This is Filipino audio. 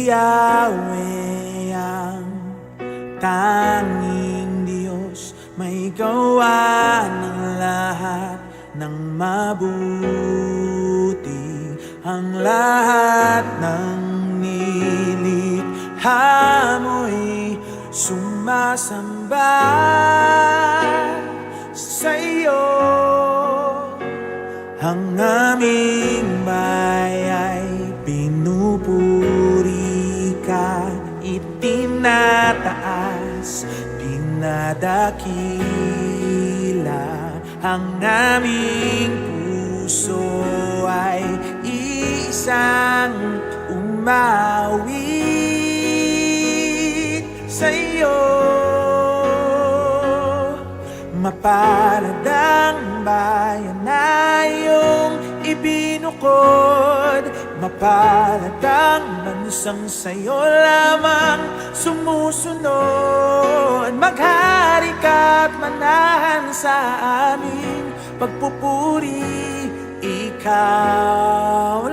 Yahweh ang tanging Diyos, may gawa ng lahat ng mabuti. Ang lahat ng nilikha mo'y sumasamba sa iyo. Ang aming baya'y pinupuri ka, itinataas, pinadakila. Ang aming puso ay isang umawit sa iyo. Mapalad ang bayan na iyong ibinukod, mapalad ang bansang sa'yo lamang sumusunod. Maghari ka't manahan sa aming pagpupuri, ikaw